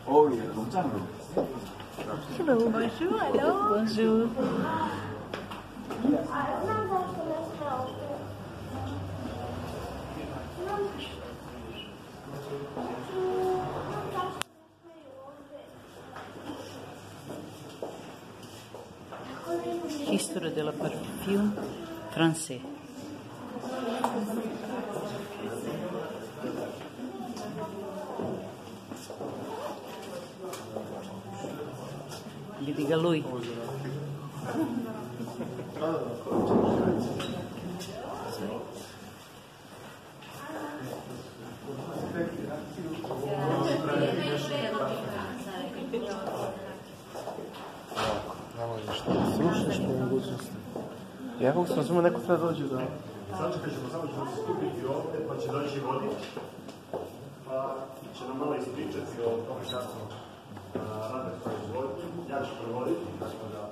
Oh, il y a longtemps. Hello, bonjour, hello. Bonjour. History del parfum français. Gli dica lui. Slušaš po mogućnosti. Ja kako sam razumio, neko treba dođe da... Sačekat ćemo, samo ćemo se skupiti ovdje, pa će doći vodič, pa će nam malo ispričati o tome kako rade proizvodnju. Ja ću prevoditi, tako da...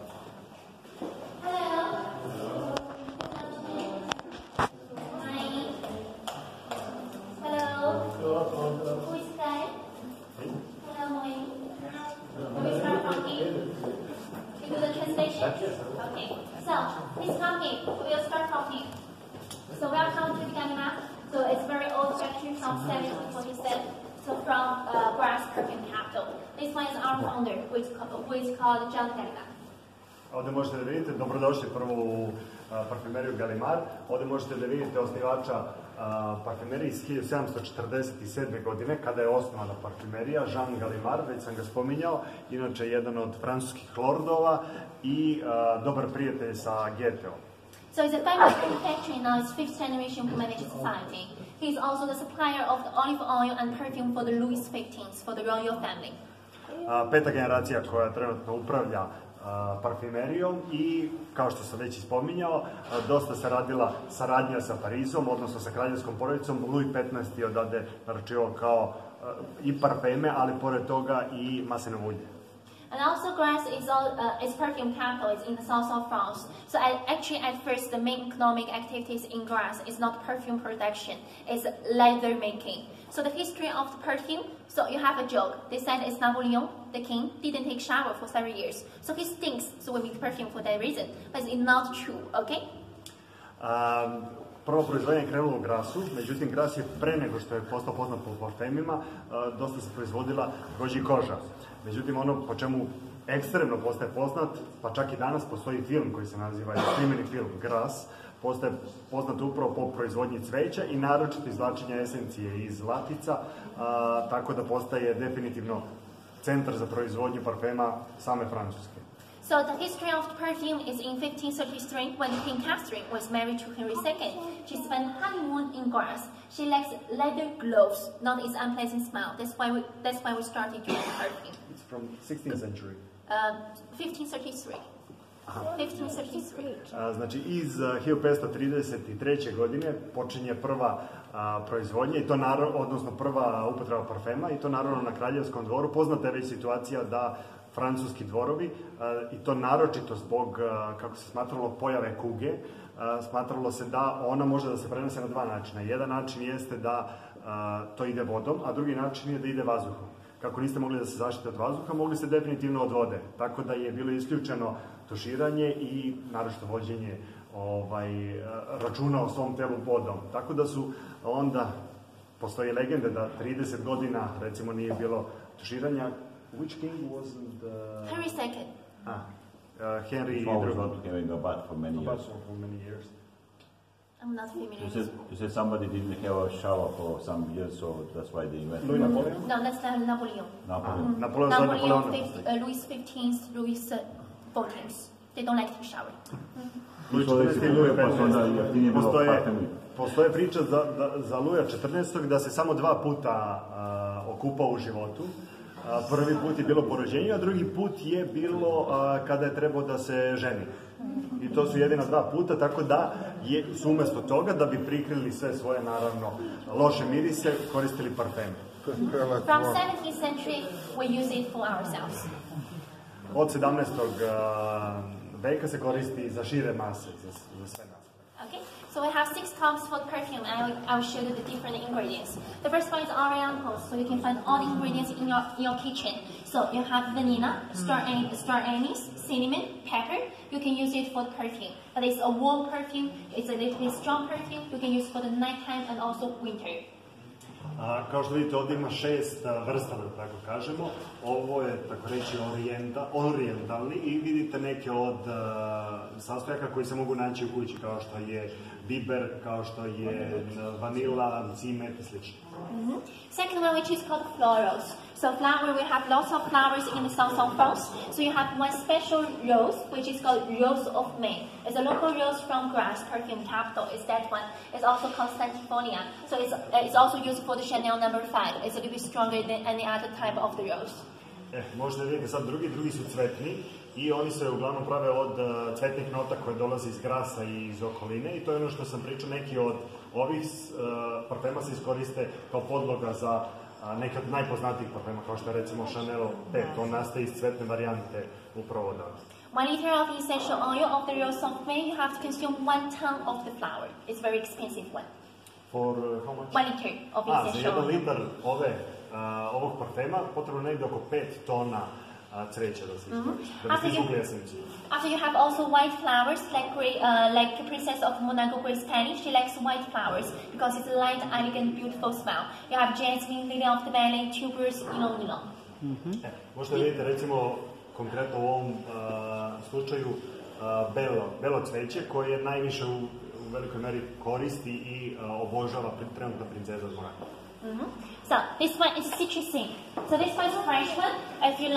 Okay, so please come in. We'll start talking. So welcome to Galimard. So it's very old factory from 1747. So from brass perfume capital. This one is our founder, who is called John Galimard. Ovdje možete da vidite, dobrodošli prvo u parfumeriju Galimard. Ovdje možete da vidite osnivača parfumerije iz 1747. godine, kada je osnovana parfumerija, Jean Galimard, već sam ga spominjao, inače jedan od francuskih lordova i dobar prijatelj sa Goetheom. So he's a famous manufacturer now, it's fifth generation Community Society. He is also the supplier of the olive oil and perfume for the Louis XV, for the royal family. Peta generacija koja trenutno upravlja parfumerijom i, kao što sam već ispominjao, dosta se radila saradnja sa Parizom, odnosno sa kraljevskom porodicom. Louis XV je odavde naručivao kao i parfeme, ali pored toga i maslinovo ulje. And also Grasse is perfume capital, it's in the south of France. So actually at first the main economic activities in Grasse is not perfume production, it's leather making. So the history of the perfume, so you have a joke. They said it's Napoleon, the king, didn't take shower for several years. So he stinks, so we make perfume for that reason. But it's not true, okay? Prvo proizvodnje je krenulo u Grassu, međutim Gras je pre nego što je postao poznat po parfemima, dosta se proizvodila gođi koža. Međutim, ono po čemu ekstremno postaje poznat, pa čak i danas postoji film koji se naziva snimeni film Grass, postaje poznat upravo po proizvodnji cveća i naročito izvlačenja esencije iz latica, tako da postaje definitivno centar za proizvodnju parfema same Francuske. So the history of the perfume is in 1533 when Queen Catherine was married to Henry II. She spent honeymoon in Grasse. She likes leather gloves, not its unpleasant smell. That's why we started doing perfume. It's from 16th century. 1533. 1533. Znači, iz 1533. godine počinje prva proizvodnja, i to odnosno prva upotreba parfema, i to naravno na kraljevskom dvoru. Poznata je već situacija da francuski dvorovi, i to naročito zbog, kako se smatralo, pojave kuge, smatralo se da ona može da se prenese na dva načina. Jedan način jeste da to ide vodom, a drugi način je da ide vazduhom. Kako niste mogli da se zaštite od vazduha, mogli ste definitivno od vode. Tako da je bilo isključeno tuširanje i naročito vođenje računa o svom telu vodom. Tako da su onda, postoji legende da 30 godina, recimo, nije bilo tuširanja. Which king wasn't... Henry II. Henry was not having a bath for many years. I'm not familiar. You said somebody didn't have a shower for some years, so that's why they invented. Louis Napoleon? No, that's Napoleon. Napoleon. Louis XV, Louis XIV. They don't like to shower. Louis XIV i Louis XV. Postoje priča za Louisa XIV da se samo 2 puta okupao u životu. Prvi put je bilo po rođenju, a drugi put je bilo kada je trebao da se ženi. I to su jedina 2 puta, tako da su umjesto toga, da bi prikrili sve svoje, naravno, loše mirise, koristili parfeme. From 17th century, we use it for ourselves. Od 17. veka se koristi za šire mase, za sve nas. Okay, So we have 6 cups for perfume, and I will show you the different ingredients. The first one is oriental, so you can find all the ingredients in your kitchen. So you have vanilla, star anise, cinnamon, pepper. You can use it for the perfume. But it's a warm perfume, it's a little bit strong perfume. You can use for the nighttime and also winter. Kao što vidite, ovdje ima 6 vrsta, da tako kažemo. Ovo je, tako reći, orijentalni i vidite neke od sastojaka koji se mogu naći u kući, kao što je biber, kao što je vanila, cimet i sl. Second one, which is called florals. So flower, we have lots of flowers in the south of France. So you have one special rose, which is called Rose of May. It's a local rose from Grasse, perfume capital. It's that one. It's also called Santifonia. So it's also used for the Chanel No. 5. It's a little bit stronger than any other type of the rose. Možete vidjeti sad drugi su cvetni i oni se uglavnom prave od cvetnih nota koje dolaze iz Grasa i iz okoline i to je ono što sam pričao, neki od ovih parfema se iskoriste kao podloga za neke od najpoznatijih parfema, kao što je recimo Chanel 5, on nastaje iz cvetne varijante upravo danas. 1 liter of essential oil of the Rose of May, you have to consume 1 ton of the flower. It's a very expensive one. For how much? 1 liter of essential za 1 oil. litar ovog parfema potrebno negdje oko 5 tona cveća da se iskoristi, da bi se izvukli esenciju. After you have also white flowers, like the princess of Monaco, Grace Kelly, she likes white flowers because it's a light, elegant, beautiful smell. You have jasmine, lily of the valley, tubers, ylang. Možete vidjeti recimo konkretno u ovom slučaju belo cveće koje je najviše u velikoj meri koristi i obožava trenutna princeza od Monaka. So this one is citrusy. So this one is a fresh one. If you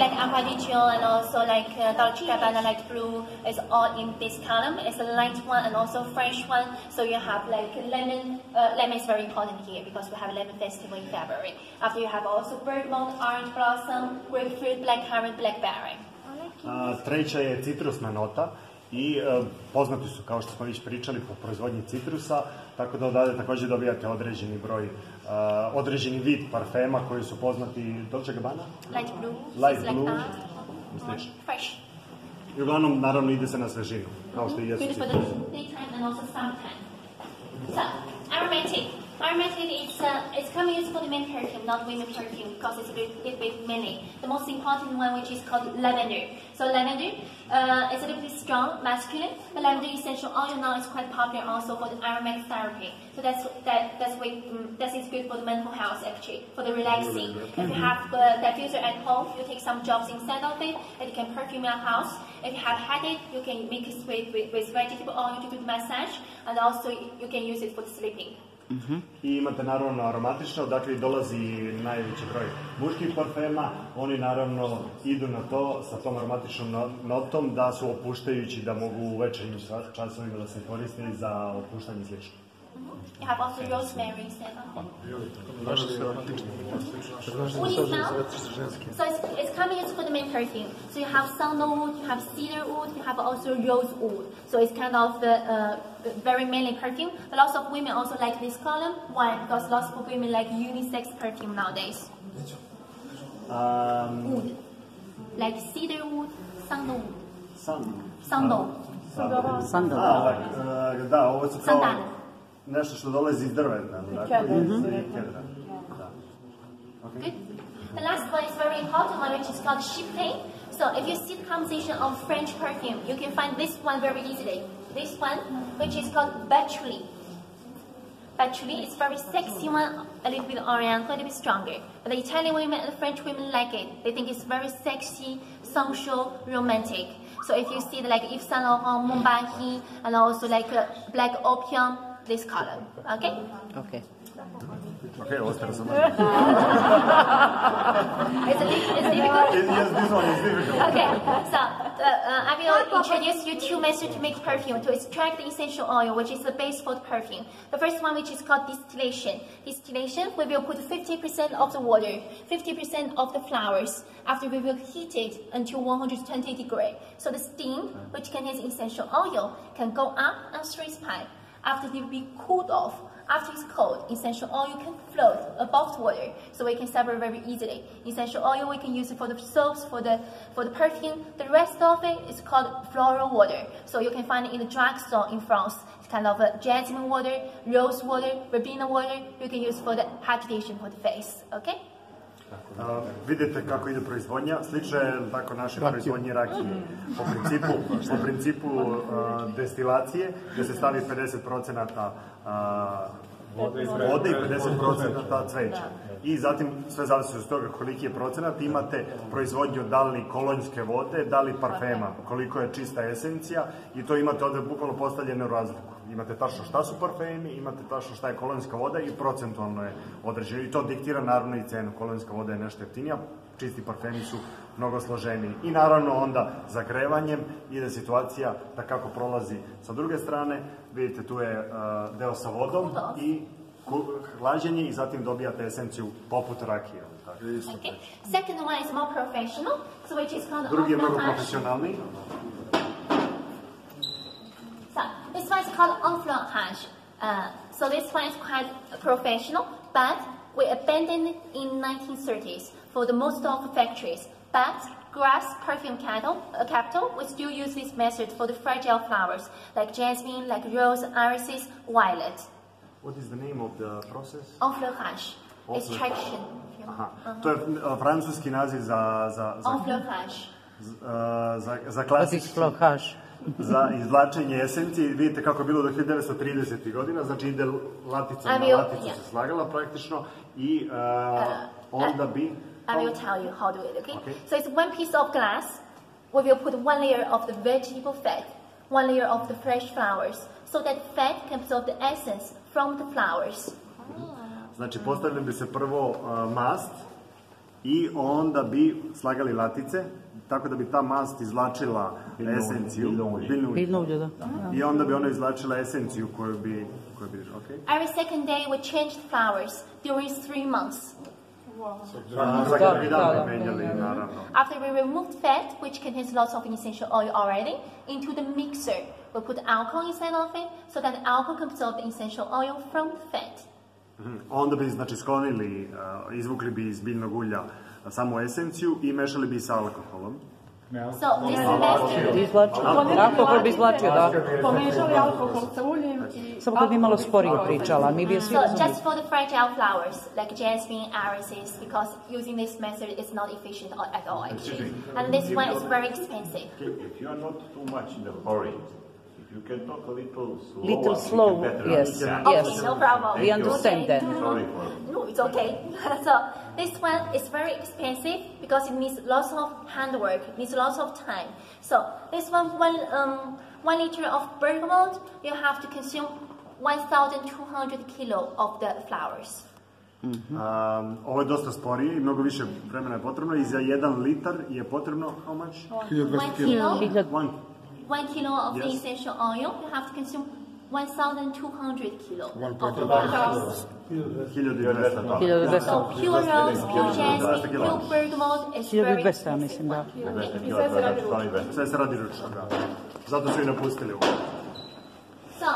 like Ampadicio and also like Dolce Gabbana light blue, it's all in this column. It's a light one and also fresh one. So you have like lemon. Lemon is very important here because we have a lemon festival in February. After you have also bergamot, orange blossom, grapefruit, blackcurrant, blackberry. Treća je citrusna nota. I poznati su, kao što smo već pričali, po proizvodnji citrusa, tako da odavde također dobijate određeni vid parfema koji su poznati. Dolce Gabbana? Light blue. Light blue. Fresh. I uglavnom, naravno, ide se na svežinu, kao što i jesu citrusi. Daytime and also summertime. So, aromatic. Aromatic is commonly used for the men perfume, not women perfume, because it's a little bit manly. The most important one, which is called lavender. So lavender is a little bit strong, masculine, but lavender essential oil now is quite popular also for the aromatic therapy. So that is good for the mental health actually, for the relaxing. If you have the diffuser at home, you take some drops inside of it, and you can perfume your house. If you have headache, you can mix it with vegetable oil to do the massage, and also you can use it for the sleeping. I imate naravno aromatično, dakle dolazi najveći broj muških parfema, oni naravno idu na to sa tom aromatičnom notom da su opuštajući, da mogu u večernjim časovima da se koriste za opuštanje slično. You have also rosemary instead of So it's coming for the main perfume. So you have sandalwood, you have cedarwood, you have also rosewood. So it's kind of very manly perfume. But lots of women also like this column. Why? Because lots of women like unisex perfume nowadays. Wood. Like cedarwood, sandalwood. Sandal. Da, ovo su kao nešto što dolazi iz drveta. Good. The last one is very important one, which is called Chiplet. So if you see the composition of French perfume, you can find this one very easily. This one, which is called Patchouli. Patchouli is very sexy one, a little bit oriental, a little bit stronger. But the Italian women and the French women like it. They think it's very sexy, sensual, romantic. So if you see like Yves Saint Laurent, Montblanc, and also like Black Opium, this color. Okay? Okay. Okay, ovo ste razumeli. It's difficult? Yes, this one is difficult. Okay, so I will introduce you 2 methods to make perfume, to extract the essential oil, which is the base for the perfume. The first one, which is called distillation. Distillation, we will put 50% of the water, 50% of the flowers. After we will heat it until 120 degrees. So the steam, which contains essential oil, can go up and through its pipe. After it will be cooled off, after it's cold, essential oil can float above the water, so we can separate very easily. Essential oil we can use it for the soaps, for the perfume. The rest of it is called floral water. So you can find it in the drugstore in France. It's kind of a jasmine water, rose water, verbena water. You can use for the hydration for the face. Okay? Vidite kako ide proizvodnja, slično je tako naše proizvodnje rakije. Po principu destilacije, gdje se stavi 50% vode i 50% cveća. I zatim, sve zavisi od toga koliki je procenat, imate proizvodnju da li kolonjske vode, da li parfema, koliko je čista esencija i to imate ovdje bukvalno postavljenu razliku. Imate tačno šta su parfemi, imate tačno šta je kolonjska voda i procentualno je određeno. I to diktira naravno i cenu. Kolonjska voda je nešto jeftinija, čisti parfemi su mnogo složeniji. I naravno onda zagrevanjem ide situacija da kako prolazi sa druge strane. Vidite tu je deo sa vodom i hlađenje i zatim dobijate esenciju poput rakije. Okay. Second one is more professional, so which is called drugi je mnogo profesionalni. So this one is called enfleurage. So this one is quite professional, but we abandoned it in 1930s for the most of the factories. But Grasse perfume capital, we still use this method for the fragile flowers like jasmine, like rose, irises, violet. What is the name of the process? Enfleurage. Extraction. To je francuski naziv za klasični, za izvlačenje esencije. Vidite kako je bilo do 1930. godina, znači ide latica na laticu se slagala praktično i onda bi... I will tell you how to do it, okay? So it's one piece of glass, we will put one layer of the vegetable fat, one layer of the fresh flowers, so that fat can absorb the essence from the flowers. Znači, postavili bi se prvo mast i onda bi slagali latice, tako da bi ta mast izvlačila esenciju. Biljno ulje, da. I onda bi ona izvlačila esenciju koju bi okay? Every second day we change the flowers during 3 months. After we remove fat, which contains lots of essential oil already, into the mixer, we put alcohol inside of it, so that the alcohol can absorb the essential oil from the fat. Onda bi, znači, sklonili, izvukli bi iz biljnog ulja samo esenciju i mešali bi sa alkoholom. So this method... Alkohol bi izvlačio, da. Pomešali alkohol sa uljem i... Samo kad bi malo sporije pričala, mi bi je svi razumili. So just for the fragile flowers, like jasmine, irises, because using this method is not efficient at all, actually. And this one is very expensive. If you are not too much in the hurry, you can talk a little slow. Little slow, yes, Okay, no problem. We understand that. Sorry for... No, it's okay. So this one is very expensive because it needs lots of handwork, it needs lots of time. So this one, 1 liter of bergamot, you have to consume 1,200 kilo of the flowers. Ovo je dosta sporije i mnogo više vremena je potrebno i za 1 litar je potrebno, how much? 1 kilo. 1 kilo of the essential oil, you have to consume 1,200 kilo of the 1200. So pure rose, pure jasmine, pure bergamot is very 1200, mislim, da. Sve se radi ručno, da. Zato su i napustili ovo. So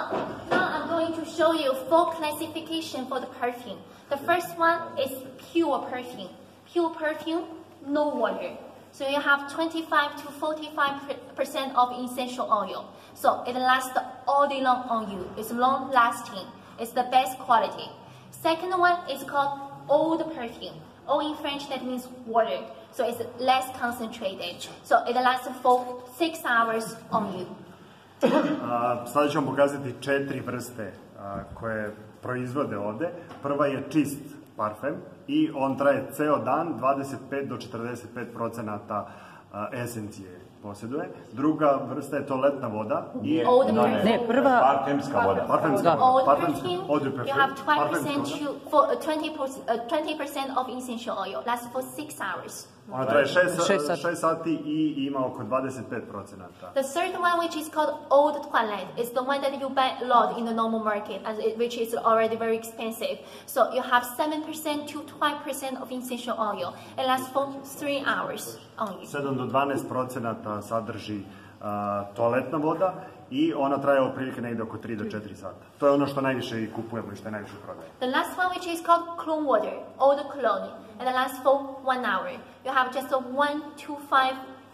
now I'm going to show you 4 classification for the perfume. The first one is pure perfume. Pure perfume, no water. So you have 25 to 45% of essential oil. So it lasts all day long on you. It's long lasting. It's the best quality. Second one is called eau de perfume. Eau in French, that means water. So it's less concentrated. So it lasts for 6 hours on you. Sada ću vam pokazati 4 vrste koje proizvode ovde. Prva je čist parfem i on traje ceo dan, 25 do 45% esencije posjeduje. Druga vrsta je toaletna voda. Ne, prva... Parfemska voda. Parfemska voda. You have 20% of essential oil. Lasts for 6 hours. Ona traje 6 sati i ima oko 25%. The third one, which is called eau de toilette, is the one that you buy a lot in the normal market, and which is already very expensive. So you have 7% to 12% of essential oil. It lasts for 3 hours only. 7 do 12% sadrži toaletna voda i ona traje otprilike negde oko 3 do 4 sata. To je ono što najviše i kupujemo i što je najviše prodaje. The last one, which is called cologne water, eau de cologne, and it lasts for 1 hour. You have just a 1 to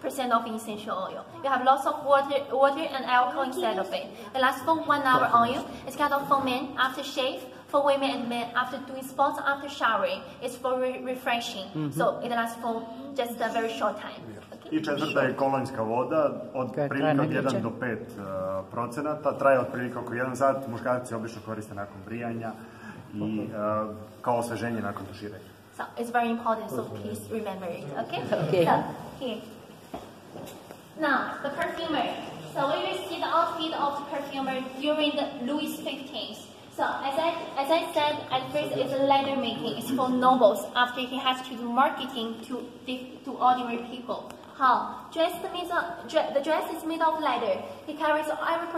5% of essential oil. You have lots of water and alcohol inside of it. It lasts for 1 hour oil. It's kind of for men after shave, for women and men after doing sports, after showering. It's for refreshing. So it lasts for just a very short time. I četvrta je kolonjska voda, od prilike od 1 do 5%, traje otprilike oko 1 sat, muškarci obično koriste nakon brijanja i kao osveženje nakon tuširanja. So it's very important, so please remember it, okay? Okay. So, here. Now, the perfumer. So we will see the outfit of the perfumer during the Louis XV. So as I said, at first it's leather making. It's for nobles. After he has to do marketing to ordinary people. How? The dress is made of leather. He carries every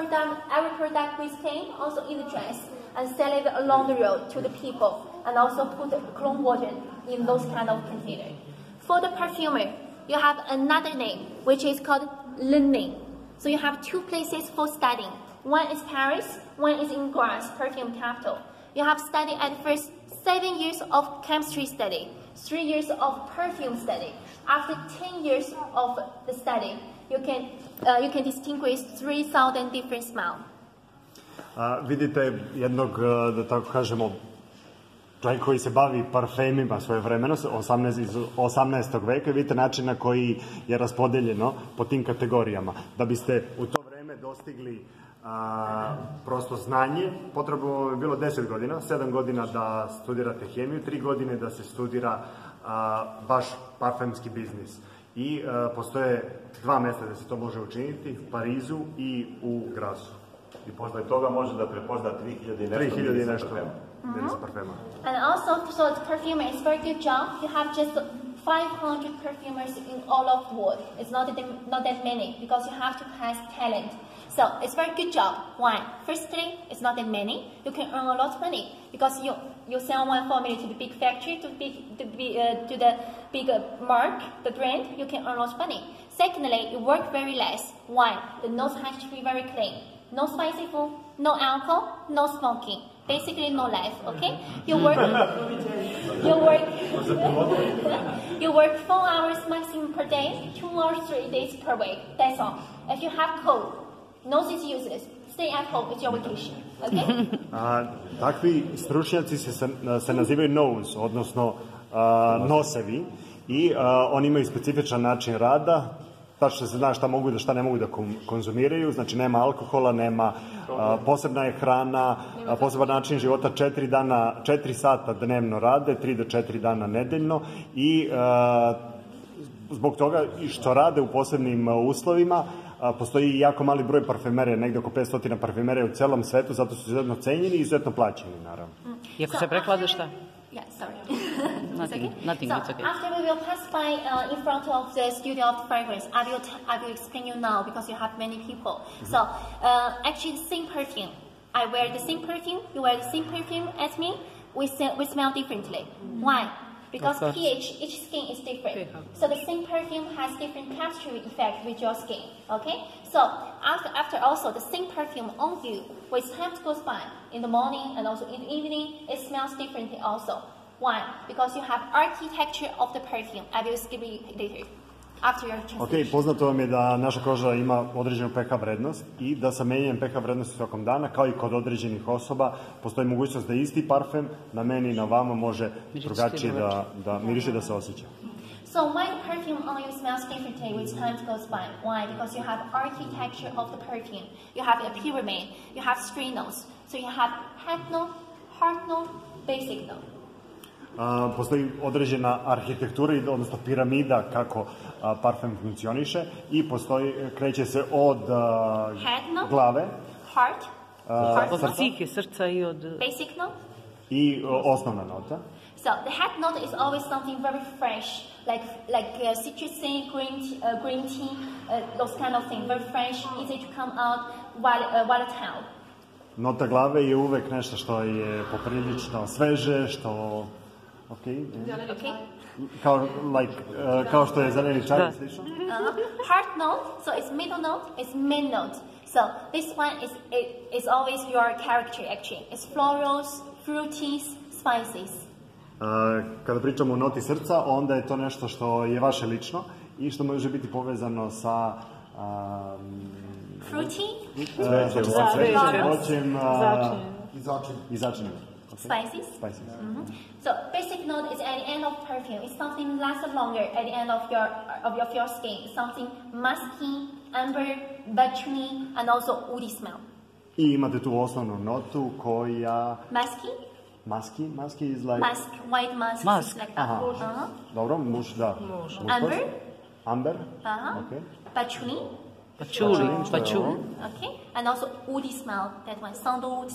product with him, also in the dress, and sell it along the road to the people, and also put the cologne water in those kind of containers. For the perfumer, you have another name, which is called learning. So you have 2 places for studying. One is Paris, one is in Grasse, perfume capital. You have studied at first 7 years of chemistry study, 3 years of perfume study. After 10 years of the study, you can distinguish 3,000 different smells. Vidite jednog, da tako kažemo, čovjek koji se bavi parfemima svoje vremena, iz 18. veka, vidite način na koji je raspodeljeno po tim kategorijama. Da biste u to vreme dostigli prosto znanje, potrebno je bilo 10 godina, 7 godina da studirate hemiju, 3 godine da se studira baš parfemski biznis. I postoje 2 mesta da se to može učiniti, u Parizu i u Grassu. I posle toga može da prepozna 3000 i nešto mirisa parfema. And also, so the perfumer is very good job. You have just 500 perfumers in all of the world. It's not that many because you have to pass talent. So it's very good job. Why? Firstly, it's not that many. You can earn a lot of money because you sell one formula to the big factory, to the big mark, the brand. You can earn a lot of money. Secondly, you work very less. Why? The nose has to be very clean. No spicy food, no alcohol, no smoking. Basically, no life. Okay? You work 4 hours maximum per day, 2 or 3 days per week. That's all. If you have cold, nose is useless. Stay at home. It's your vacation. Okay? Takvi stručnjaci se nazivaju nose, odnosno nosevi, i oni imaju specifičan način rada. Tačno se zna šta mogu i šta ne mogu da konzumiraju, znači nema alkohola, nema posebna je hrana, poseban način života, 4 sata dnevno rade, 3 do 4 dana nedeljno, i zbog toga što rade u posebnim uslovima, postoji jako mali broj parfemere, negde oko 500 parfemere u celom svetu, zato su izuzetno cenjeni i izuzetno plaćeni, naravno. I ako se preklade šta? Yeah, sorry. Nothing, it's okay. After we will pass by in front of the studio of the fragrance, I will explain you now because you have many people. So, actually the same perfume. I wear the same perfume, you wear the same perfume as me, we smell differently. Why? Because pH, each skin is different. So the same perfume has different chemistry effect with your skin, okay? So after also the same perfume on you, with time goes by, in the morning and also in the evening, it smells differently also. Why? Because you have architecture of the perfume. I will skip it later. Ok, poznato vam je da naša koža ima određenu pH vrednost i da sa menjanjem pH vrednosti tokom dana, kao i kod određenih osoba, postoji mogućnost da isti parfem na meni i na vama može drugačije da miriše, da se osjeća. So why the perfume on you smells differently with time goes by? Why? Because you have architecture of the perfume. You have a pyramid, you have three notes. So you have head note, heart note, basic note. Postoji određena arhitektura, odnosno piramida kako parfem funkcioniše, i kreće se od glave, od psihe, srca i od... Basic note. I osnovna nota. So the head note is always something very fresh, like citrusy, green tea, those kind of things, very fresh, easy to come out, volatile. Nota glave je uvek nešto što je poprilično sveže, što... Okay. Kao što je zeleni čaj, slično. Heart note, so it's middle note, it's main note. So this one is always your character actually. It's florals, fruities, spices. Kada pričamo o noti srca, onda je to nešto što je vaše lično i što može biti povezano sa Fruity, voćem i začinima. spices. So basic note is at the end of perfume. It's something lasts longer at the end of your skin. It's something musky, amber, patchouli, and also woody smell. I imate tu osnovnu notu koja... Musky? Musky is like... Musk, white musk. Musk. Like that. Dobro, muš, da. Amber? Amber? Okay. Patchouli? Patchouli. Okay. And also woody smell, that one. Sandalwood.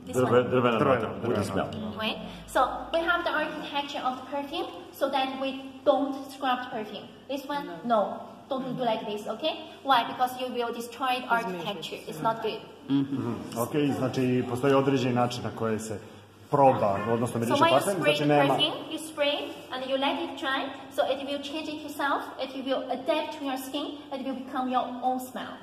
Drvena nota, woody smell. Right? So we have the architecture of the perfume so that we don't scrub the perfume. This one, no. Don't do like this, okay? Why? Because you will destroy the architecture. It's not good. Ok, znači postoji određeni način na koji se proba, odnosno miriše So when you parfem, spray znači the nema... perfume, you spray and you let it dry, so it will change it yourself, it will adapt to your skin, it will become your own smell.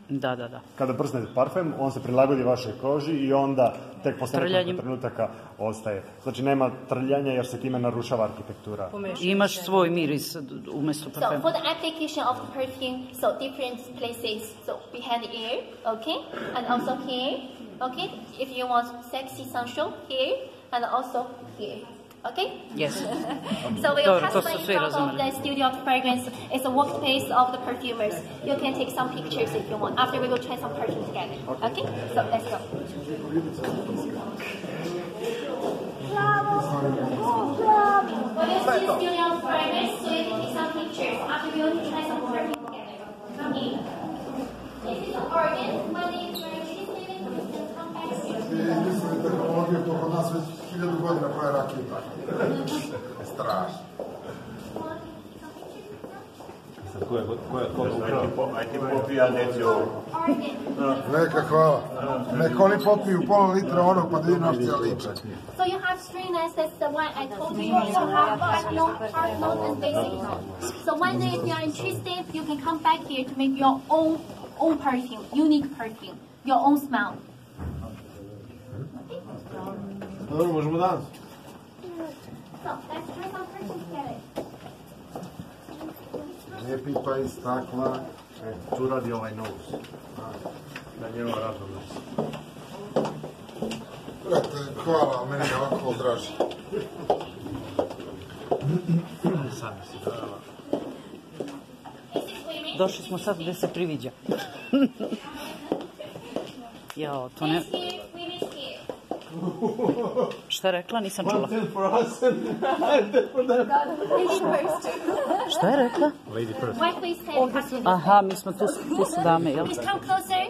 Da. Kada prsnete parfem, on se prilagodi vašoj koži i onda tek posle nekoliko trenutaka ostaje. Znači nema trljanja jer se time narušava arhitektura. Imaš svoj miris umjesto So parfema. for the application of the perfume, so different places, so we had here, okay, and also here, okay, if you want sexy sensual, here, and also here. Okay? Yes. So we will pass To by su in svi front of razumeli. the studio of the fragrance. It's a workspace of the perfumers. You can take some pictures if you want. After we will try some perfume together. Okay? So let's go. We will see studio of fragrance, so you can take some pictures. After we will try some perfume together. Okay? This is an organ. When they register it, it's come back here. Mislim da tehnologija to kod nas već 1000 godina pravi rakiju tako. Strašno. Ajde popija neću... Neka hvala. Neka oni popiju pola litra onog pa da vidim naš cijel liče. So you have three notes, that's the one I told you. You have back note, part note, and basic note. So one day if you are interested, you can come back here to make your own perfume, unique perfume, your own smell. Dobro, možemo danas. So let's try some perfume together. Ne pipa iz stakla. Tu radi ovaj nos. Na njemu radno nos. Brate, hvala, meni je alkohol draži. Došli smo sad gdje se priviđa. Jao, to ne... This here, women's here. Šta je rekla? Nisam čula. Ladies first. Šta je rekla? Why please stand after this? Aha, mi smo tu su dame, jel? Please come closer.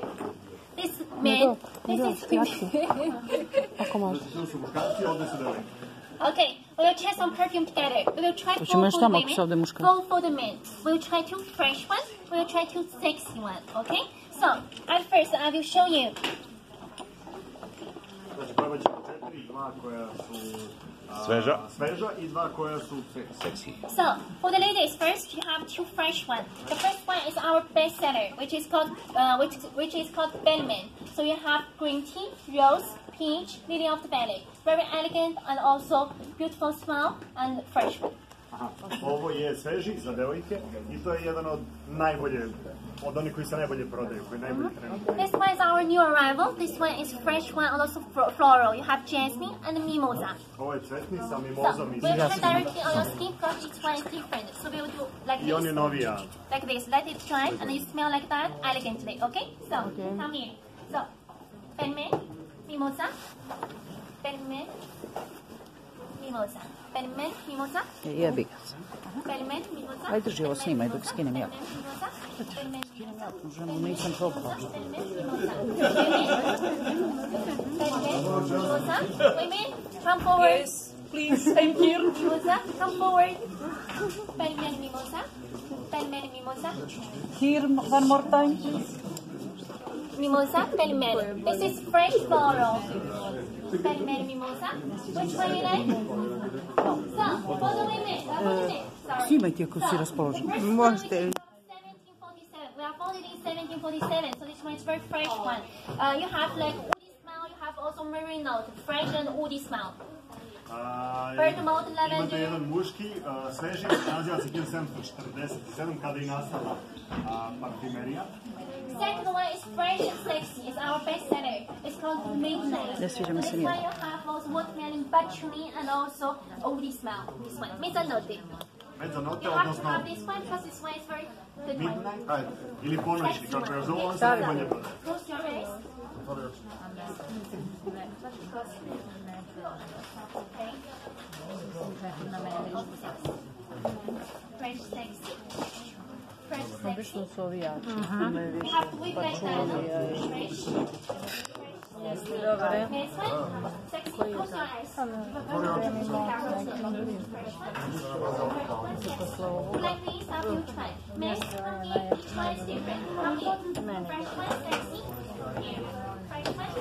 This man, this is... Okay, we will try some perfume together. We will try Hoćemo još for tamo the ako se ovdje women, muška. go for the men. We will try two fresh ones. We will try two sexy ones. Okay. So at first I will show you. Znači, probat ćemo 4, 2 koja su sveža i 2 koja su seksi. So for the ladies first, you have two fresh ones. The first one is our best seller, which is called Galimard. So you have green tea, rose, peach, lily of the valley. Very elegant and also beautiful smell and fresh one. Aha, ovo je sveži za devojke i to je jedan od onih koji se najbolje prodaju, koji najbolje trenutno. This one is our new arrival. This one is fresh one and also floral. You have jasmine and mimosa. Ovo je cvetni sa So mimozom i we'll try directly on your skin because each one is different. So we will do like I on je this. novija. Like this. Let it dry and you smell like that elegantly. Okay? So come here. So Galimard, mimosa, Galimard, mimosa, Galimard, mimosa. Jebi ga. Galimard, mimosa. Aj drži ovo snimaj dok skinem ja. Mimosa, Galimard, mimosa. Možemo, nisam probala. Mimosa, women, come forward. Yes, please, I'm here. Mimosa, come forward. Galimard, mimosa. Galimard, mimosa. Here, one more time. Mimosa, Galimard. This is fresh floral. Galimard, mimosa. Which one you like? So, for the women, sorry. Snimajte ako si raspoložen. Možete li? 1747. We are founded in 1747, so this one You have like woody smell. You have also marine note, fresh and woody smell. Bergamot, Imate lavender. jedan muški, sveži, naziva se 1747, kada je nastala parfimerija. Second one is fresh and sexy. It's our best seller. It's called Midnight. Ne sviđa mi se This nije. one you have also watermelon, patchouli, and also woody smell. This one, mezzanotte. Mezzanotte, You have to odnosno have this one because this one is very good one. midnight, ajde, ili ponoćni, kako je zovu, on se najbolje prodaje. Close your eyes. Okay. Fresh sexy. Fresh sexy. Obično su ovi jači. You have to whip like that. Fresh. Jeste, dobre. This one. Sexy. Close your eyes. Like this, how you try. Next one is different. Fresh one, sexy. Here. Fresh one.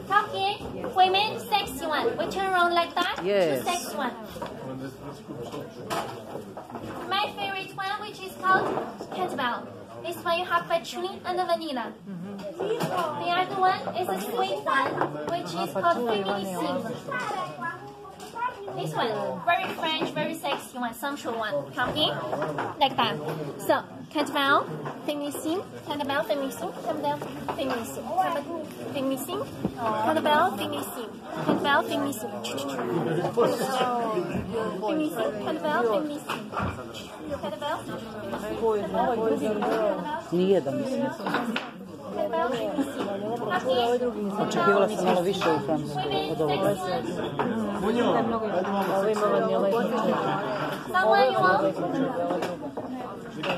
Come here, women, sexy one. We turn around like that. Yes. The sexy one. My favorite one, which is called Catabel. This one you have patchouli and the vanilla. The other one is a sweet one, which is called Feminissim. This one, very French, very sexy one, sensual one. Come here, like that. So, Catabel, Feminissim, Catabel, Feminissim, Catabel, Feminissim, Feminissim, Catabel, Feminissim, Catabel, Feminissim, Feminissim, Catabel, Feminissim, Catabel, Nijedan mislim. Catabel, Feminissim. Come here. Očekivala sam malo više u Francuskoj od ovoga. Someone you want?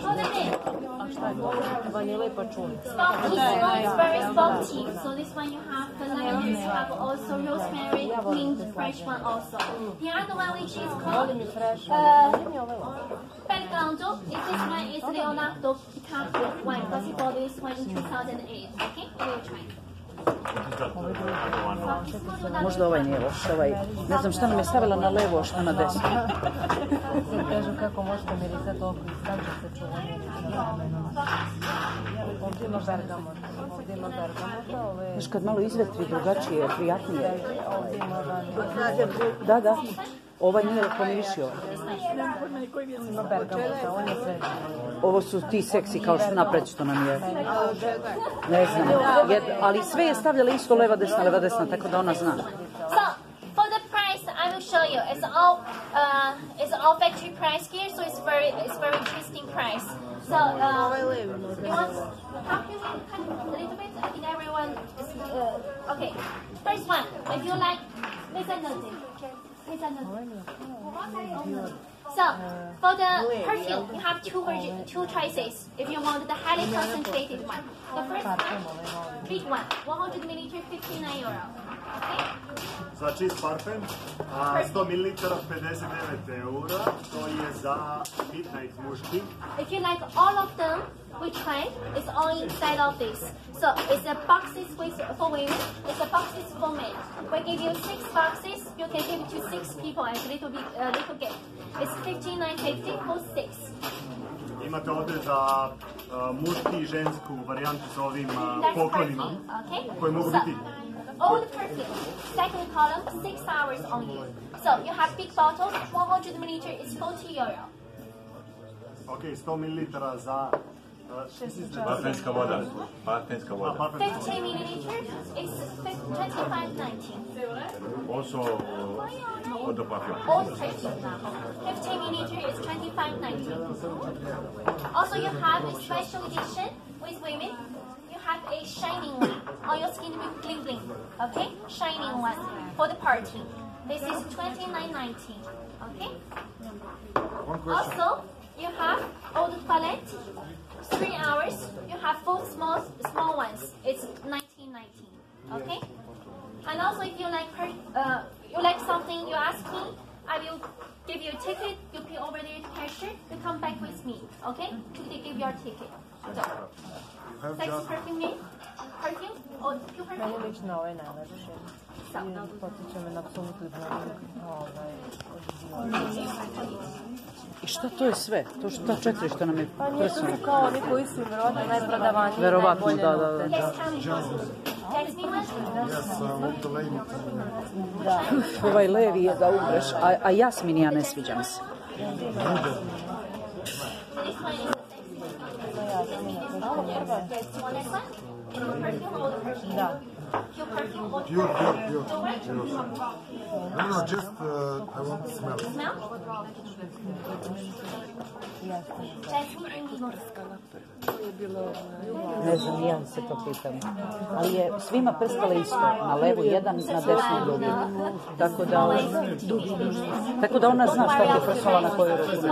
Hold it in. Vanile pa čuli. This one is very salty. So this one you have the lemon, you have also rosemary, mint, fresh one also. The other one which is called Belgrado, this one is Leonardo DiCaprio one because he bought this one in 2008. Okay, we'll try. Možda ovaj nije loš, ovaj. Ne znam šta nam je stavila na levo, a šta na desno. Kažu kako možete mirisati oko i stavite se čuvanje. Ovdje ima bergamot. Ovdje ima bergamota. Znaš, kad malo izvetri drugačije, prijatnije. Ovdje ima vanilje. Da. Ovaj nije pomirišio. Ima bergamota, on je sve. Ovo su ti seksi kao što napred što nam je. Ne znam, ali sve je stavljala isto leva desna, tako da ona zna. So for the price, I will show you. It's all factory price here, so it's very interesting price. So you want help you cut a little bit? I think everyone is okay. First one, if you like mezzanotte. So, for the perfume, you have two choices if you want the highly concentrated one. The first one, big one, 100 ml, €59. Okay? Za čist parfem, 100 ml, 59 eura, to je za Midnight muški. If you like all of them, which kind? It's all inside of this. So it's a boxes for women, it's a boxes for men. We give you 6 boxes, you can give it to 6 people as a little gift. It's $59.50 for 6. Imate ovdje za muški i žensku varijantu sa ovim poklonima, koji mogu biti. All the perfume, second column, 6 hours only. So you have big bottles, 100 ml is €40. Ok, 100 ml za... Parfemska voda. 15 ml is $25.19. Also, the perfume. All perfume now. 15 ml is $25.19. Also you have a special edition with women. You have a shining one. All your skin will bling bling. Okay? Shining one for the party. This is $29.19. Okay? Also, you have eau de toilette. 3 hours. You have 4 small ones. It's $19.19. Okay? And also, if you like something, you ask me. I will give you a ticket. You pay over there to cashier. You come back with me. Okay? To give your ticket. So, sex perfume name? Perfume? Or two perfume? Meni lično ovaj najlepši. podsjeća me na apsolutno I šta to je sve? To što ta četiri što nam je presuna? Pa kao oni koji su vjerovatno najprodavaniji. Verovatno, da. Ovaj levi je da umreš, a Jasmin ja ne sviđam se. Da. Pure. No, just I want to smell. Ne znam, ja se to pitam. Ali je svima prskale isto. Na levu jedan, na desnu drugi. Tako da ona zna šta je prskala na koju ruku.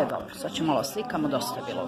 Dobro, sad ću malo slikamo, dosta je bilo.